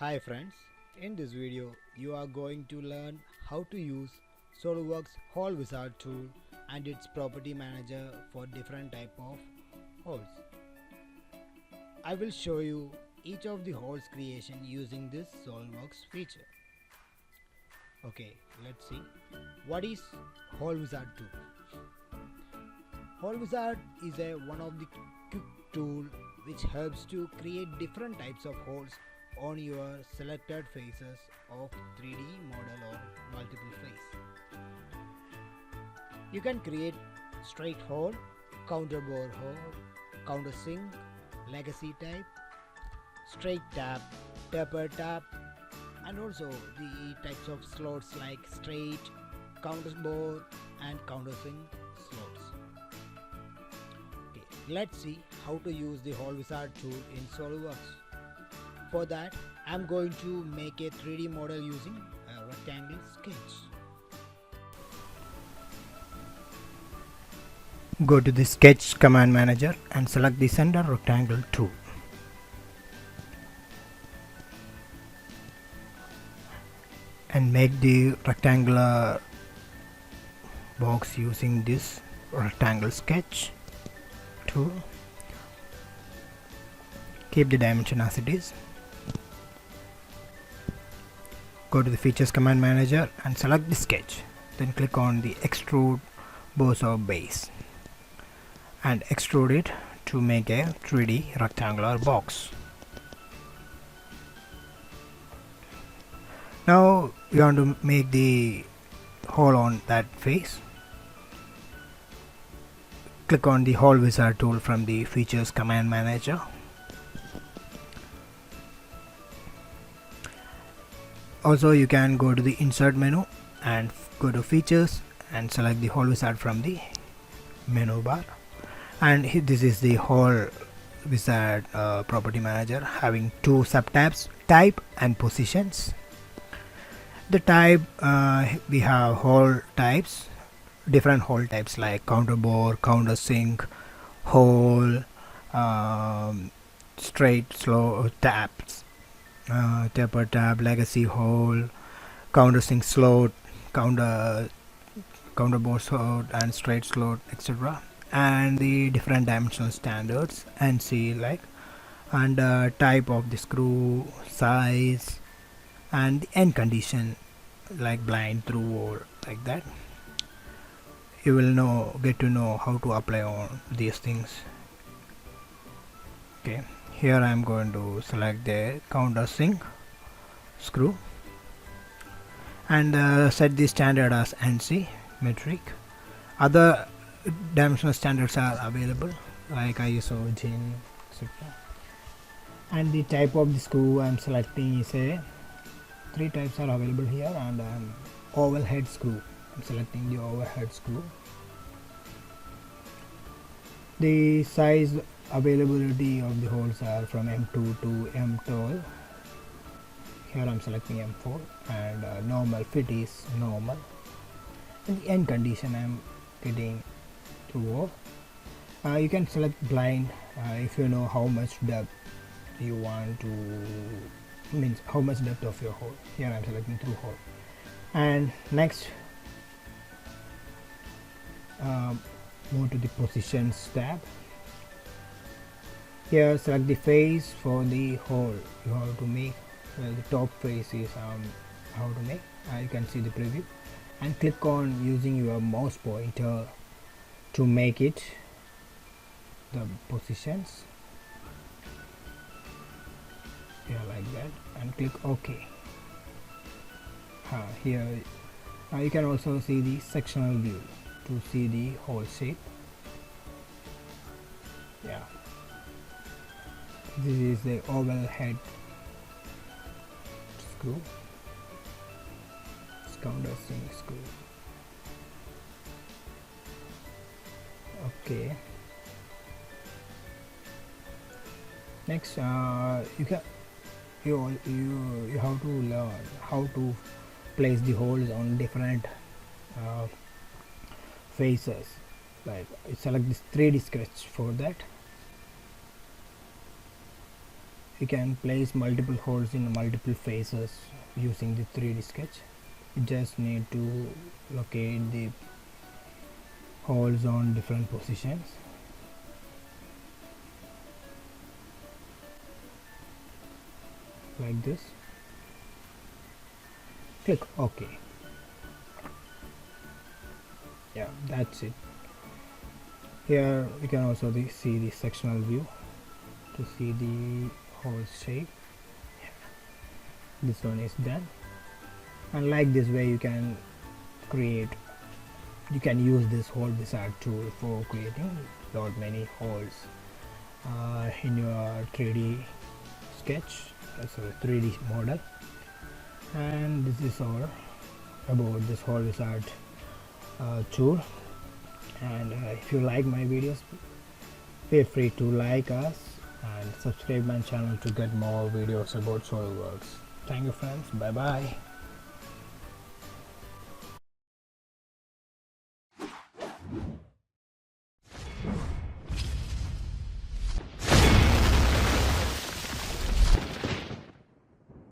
Hi friends, in this video you are going to learn how to use Solidworks Hole Wizard tool and its property manager for different type of holes. I will show you each of the holes creation using this Solidworks feature. Okay, let's see. What is Hole Wizard tool? Hole Wizard is one of the quick tool which helps to create different types of holes on your selected faces of 3D model or multiple face. You can create straight hole, counterbore hole, countersink, leagacy type, straight tap, tapered tap, and also the types of slots like straight, counterbore, and countersink slots. Okay, let's see how to use the Hole Wizard tool in SolidWorks. For that, I'm going to make a 3D model using a rectangle sketch. Go to the sketch command manager and select the center rectangle tool. And make the rectangular box using this rectangle sketch tool. Keep the dimension as it is. Go to the features command manager and select the sketch, then click on the extrude wozard base and extrude it to make a 3D rectangular box. Now you want to make the hole on that face. Click on the Hole Wizard tool from the features command manager. Also, you can go to the insert menu and go to features and select the Hole Wizard from the menu bar. And this is the Hole Wizard property manager having two subtabs, type and positions. The type, we have hole types, different hole types like counterbore, countersink, hole, straight, slow taps, tapered tab, leagacy hole, countersink slot, counterbore slot, and straight slot, etc. And the different dimensional standards and see like and type of the screw, size, and the end condition like blind, through, or like that. You will get to know how to apply on these things. Okay, here I am going to select the countersink screw and set the standard as NC metric. Other dimensional standards are available like ISO, GIN, etc. And the type of the screw I am selecting is a three types are available here, and oval head screw. I'm selecting the oval head screw. The size availability of the holes are from M2 to M12. Here I'm selecting M4, and normal fit is normal. In the end condition I'm getting through. You can select blind if you know how much depth you want to, means how much depth of your hole. Here I'm selecting through hole. And next, move to the positions tab. Here select the face for the hole you have to make. The top face is how to make. You can see the preview, and click on using your mouse pointer to make it the positions. Here like that, and click OK. Here you can also see the sectional view to see the hole shape. Yeah, this is the oval head screw, countersink screw. Okay, next you have to learn how to place the holes on different faces. Like select this 3D sketch. For that You can place multiple holes in multiple faces using the 3D sketch. You just need to locate the holes on different positions. Like this. Click OK. Yeah, that's it. Here you can also see the sectional view to see the hole shape. This one is done, and like this way you can use this hole wizard tool for creating lot many holes in your 3D sketch, sorry, 3D model. And this is all about this hole wizard tool. And if you like my videos, feel free to like us and subscribe my channel to get more videos about Solidworks. Thank you friends, bye bye.